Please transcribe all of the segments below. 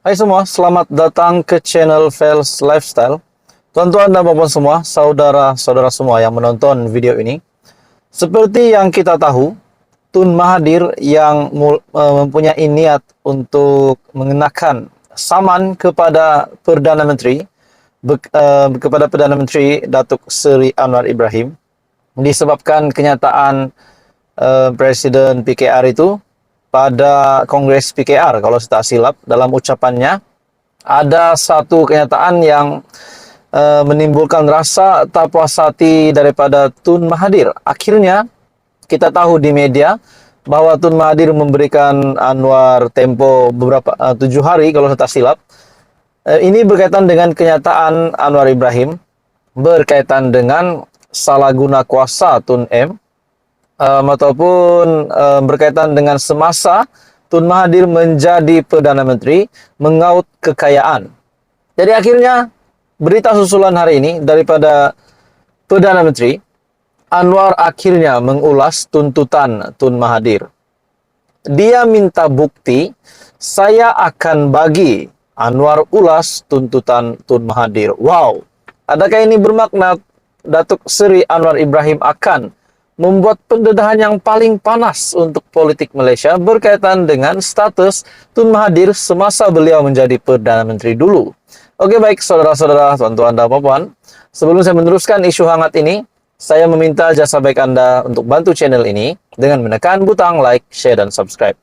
Hai semua, selamat datang ke channel Vels Lifestyle. Tuan-tuan dan puan semua, saudara-saudara semua yang menonton video ini. Seperti yang kita tahu, Tun Mahathir yang mempunyai niat untuk mengenakan saman kepada Perdana Menteri Datuk Seri Anwar Ibrahim disebabkan kenyataan Presiden PKR itu pada Kongres PKR, kalau saya tak silap, dalam ucapannya ada satu kenyataan yang menimbulkan rasa tak puas hati daripada Tun Mahathir. Akhirnya kita tahu di media bahwa Tun Mahathir memberikan Anwar tempo beberapa 7 hari kalau saya tak silap. Ini berkaitan dengan kenyataan Anwar Ibrahim berkaitan dengan salah guna kuasa Tun M, ataupun berkaitan dengan semasa Tun Mahathir menjadi Perdana Menteri mengaut kekayaan. Jadi akhirnya berita susulan hari ini daripada Perdana Menteri, Anwar akhirnya mengulas tuntutan Tun Mahathir. Dia minta bukti, saya akan bagi. Anwar ulas tuntutan Tun Mahathir. Wow, adakah ini bermakna Datuk Seri Anwar Ibrahim akan membuat pendedahan yang paling panas untuk politik Malaysia berkaitan dengan status Tun Mahathir semasa beliau menjadi Perdana Menteri dulu? Oke, baik saudara-saudara, tuan-tuan dan puan-puan, sebelum saya meneruskan isu hangat ini, saya meminta jasa baik Anda untuk bantu channel ini dengan menekan butang like, share, dan subscribe.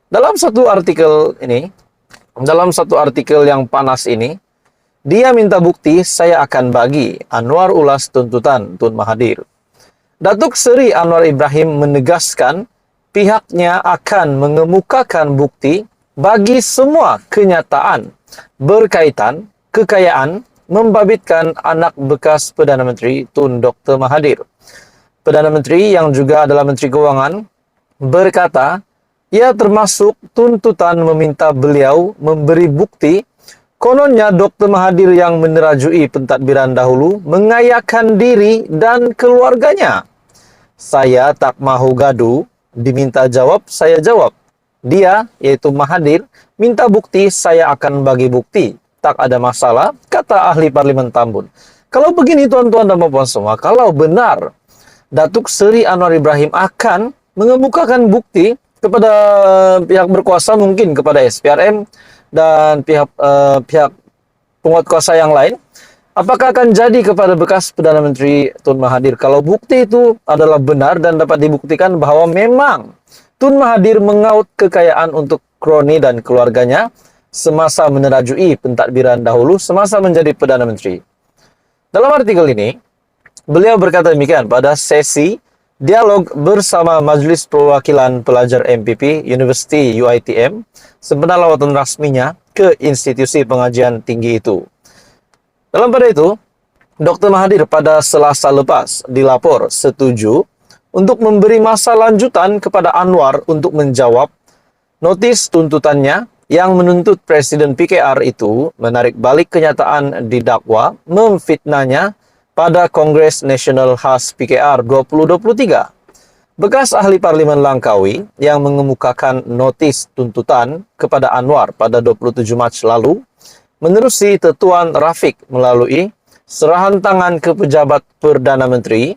Dalam satu artikel yang panas ini, dia minta bukti, saya akan bagi. Anwar ulas tuntutan Tun Mahathir. Datuk Seri Anwar Ibrahim menegaskan pihaknya akan mengemukakan bukti bagi semua kenyataan berkaitan kekayaan membabitkan anak bekas Perdana Menteri Tun Dr. Mahathir. Perdana Menteri yang juga adalah Menteri Keuangan berkata, ia termasuk tuntutan meminta beliau memberi bukti kononnya Dr. Mahathir yang menerajui pentadbiran dahulu mengayakan diri dan keluarganya. Saya tak mahu gaduh, diminta jawab, saya jawab. Dia, yaitu Mahathir, minta bukti, saya akan bagi bukti. Tak ada masalah, kata ahli Parlimen Tambun. Kalau begini tuan-tuan dan puan semua, kalau benar Datuk Seri Anwar Ibrahim akan mengemukakan bukti kepada pihak berkuasa, mungkin kepada SPRM dan pihak penguat kuasa yang lain, apakah akan jadi kepada bekas Perdana Menteri Tun Mahathir kalau bukti itu adalah benar dan dapat dibuktikan bahwa memang Tun Mahathir mengaut kekayaan untuk kroni dan keluarganya semasa menerajui pentadbiran dahulu semasa menjadi Perdana Menteri. Dalam artikel ini, beliau berkata demikian pada sesi dialog bersama Majlis Perwakilan Pelajar MPP Universiti UiTM sempena lawatan rasminya ke institusi pengajian tinggi itu. Dalam pada itu, Dr. Mahathir pada Selasa lepas dilapor setuju untuk memberi masa lanjutan kepada Anwar untuk menjawab notis tuntutannya yang menuntut Presiden PKR itu menarik balik kenyataan didakwa memfitnahnya pada Kongres Nasional Khas PKR 2023. Bekas ahli Parlimen Langkawi yang mengemukakan notis tuntutan kepada Anwar pada 27 Mac lalu menerusi Tuan Rafiq melalui serahan tangan ke pejabat Perdana Menteri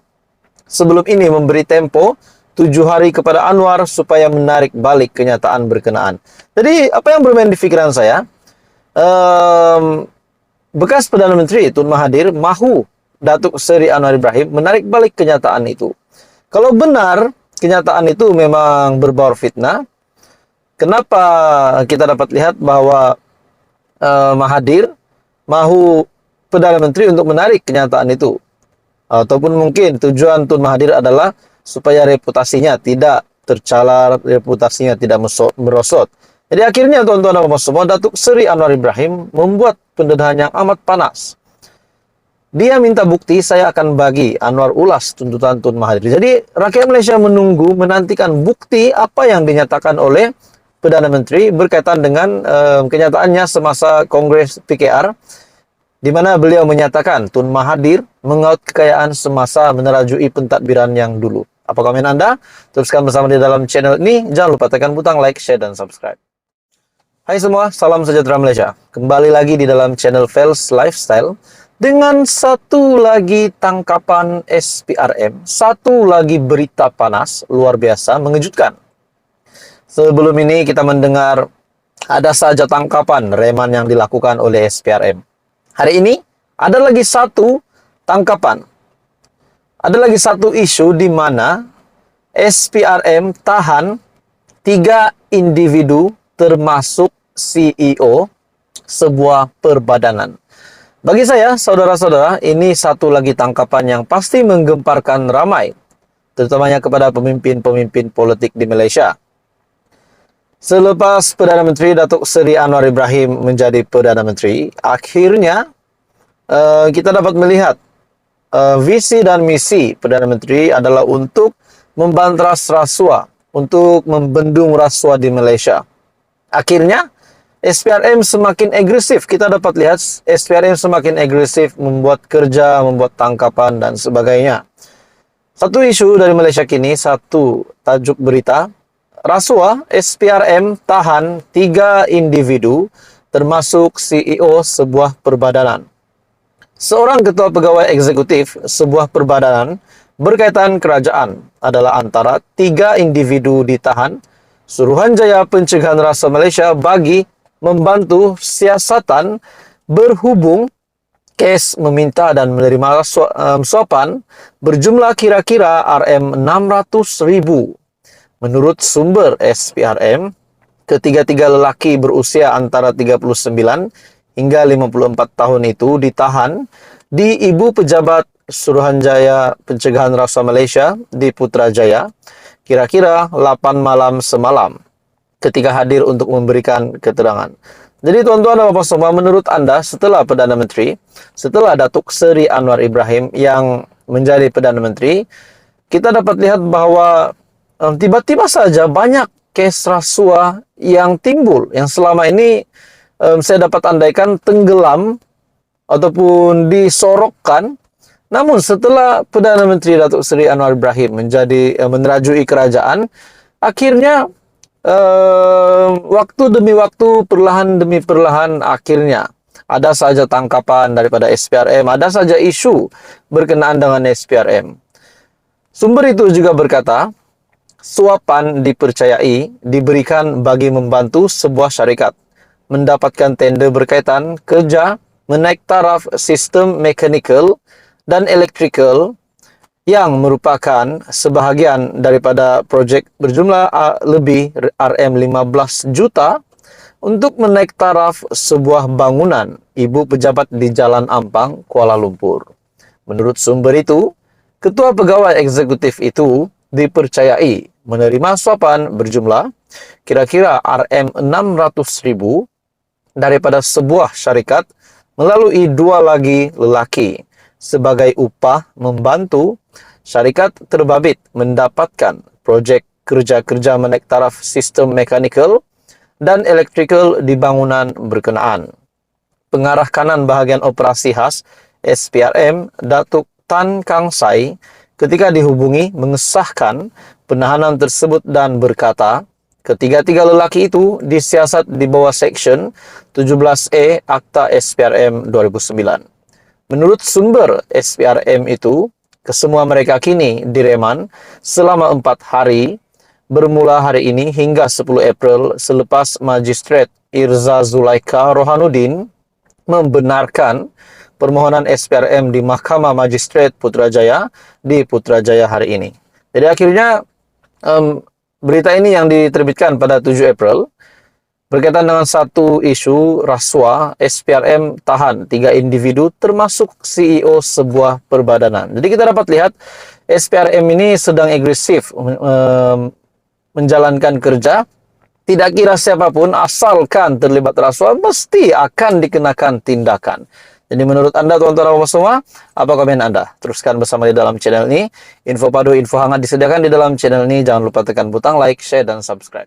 sebelum ini memberi tempo 7 hari kepada Anwar supaya menarik balik kenyataan berkenaan. Jadi apa yang bermain di pikiran saya, bekas Perdana Menteri Tun Mahathir mahu Datuk Seri Anwar Ibrahim menarik balik kenyataan itu. Kalau benar kenyataan itu memang berbau fitnah, kenapa kita dapat lihat bahwa Mahathir mahu Perdana Menteri untuk menarik kenyataan itu? Ataupun mungkin tujuan Tun Mahathir adalah supaya reputasinya tidak tercalar, reputasinya tidak merosot. Jadi akhirnya tuan-tuan dan puan semua, Datuk Seri Anwar Ibrahim membuat pendedahan yang amat panas. Dia minta bukti, saya akan bagi. Anwar ulas tuntutan Tun Mahathir. Jadi rakyat Malaysia menantikan bukti apa yang dinyatakan oleh Perdana Menteri berkaitan dengan kenyataannya semasa Kongres PKR, di mana beliau menyatakan Tun Mahathir mengaut kekayaan semasa menerajui pentadbiran yang dulu. Apa komen Anda? Teruskan bersama di dalam channel ini. Jangan lupa tekan butang like, share, dan subscribe. Hai semua, salam sejahtera Malaysia. Kembali lagi di dalam channel Fels Lifestyle dengan satu lagi tangkapan SPRM, satu lagi berita panas luar biasa mengejutkan. Sebelum ini kita mendengar ada saja tangkapan reman yang dilakukan oleh SPRM. Hari ini ada lagi satu tangkapan. Ada lagi satu isu di mana SPRM tahan 3 individu termasuk CEO sebuah perbadanan. Bagi saya, saudara-saudara, ini satu lagi tangkapan yang pasti menggemparkan ramai, terutamanya kepada pemimpin-pemimpin politik di Malaysia. Selepas Perdana Menteri Datuk Seri Anwar Ibrahim menjadi Perdana Menteri, akhirnya kita dapat melihat visi dan misi Perdana Menteri adalah untuk membantras rasuah, untuk membendung rasuah di Malaysia. Akhirnya, SPRM semakin agresif. Kita dapat lihat SPRM semakin agresif membuat kerja, membuat tangkapan, dan sebagainya. Satu isu dari Malaysia kini, satu tajuk berita, rasuah SPRM tahan 3 individu termasuk CEO sebuah perbadanan. Seorang ketua pegawai eksekutif sebuah perbadanan berkaitan kerajaan adalah antara 3 individu ditahan Suruhanjaya Pencegahan Rasuah Malaysia bagi membantu siasatan berhubung kes meminta dan menerima suapan berjumlah kira-kira RM600,000. Menurut sumber SPRM, ketiga-tiga lelaki berusia antara 39 hingga 54 tahun itu ditahan di Ibu Pejabat Suruhanjaya Pencegahan Rasuah Malaysia di Putrajaya kira-kira 8 malam semalam ketika hadir untuk memberikan keterangan. Jadi tuan-tuan dan puan semua, menurut Anda setelah Perdana Menteri, setelah Datuk Seri Anwar Ibrahim yang menjadi Perdana Menteri, kita dapat lihat bahwa tiba-tiba saja banyak kes rasuah yang timbul, yang selama ini saya dapat andaikan tenggelam ataupun disorokkan. Namun setelah Perdana Menteri Datuk Seri Anwar Ibrahim menjadi menerajui kerajaan, akhirnya waktu demi waktu, perlahan demi perlahan, akhirnya ada saja tangkapan daripada SPRM, ada saja isu berkenaan dengan SPRM. Sumber itu juga berkata, suapan dipercayai diberikan bagi membantu sebuah syarikat mendapatkan tender berkaitan kerja menaik taraf sistem mechanical dan electrical yang merupakan sebahagian daripada projek berjumlah lebih RM15 juta untuk menaik taraf sebuah bangunan Ibu Pejabat di Jalan Ampang, Kuala Lumpur. Menurut sumber itu, Ketua Pegawai Eksekutif itu dipercayai menerima suapan berjumlah kira-kira RM600,000 daripada sebuah syarikat melalui 2 lagi lelaki sebagai upah membantu syarikat terbabit mendapatkan projek kerja-kerja menaik taraf sistem mechanical dan electrical di bangunan berkenaan. Pengarah kanan bahagian operasi khas SPRM, Datuk Tan Kang Sai, ketika dihubungi mengesahkan penahanan tersebut dan berkata, ketiga-tiga lelaki itu disiasat di bawah Seksyen 17A Akta SPRM 2009. Menurut sumber SPRM itu, kesemua mereka kini direman selama 4 hari, bermula hari ini hingga 10 April selepas Magistrat Irza Zulaika Rohanuddin membenarkan permohonan SPRM di Mahkamah Magistrat Putrajaya di Putrajaya hari ini. Jadi akhirnya berita ini yang diterbitkan pada 7 April berkaitan dengan satu isu rasuah, SPRM tahan 3 individu termasuk CEO sebuah perbadanan. Jadi kita dapat lihat SPRM ini sedang agresif menjalankan kerja. Tidak kira siapapun asalkan terlibat rasuah mesti akan dikenakan tindakan. Jadi menurut Anda tuan-tuan dan puan semua, apa komen Anda? Teruskan bersama di dalam channel ini. Info padu, info hangat disediakan di dalam channel ini. Jangan lupa tekan butang like, share, dan subscribe.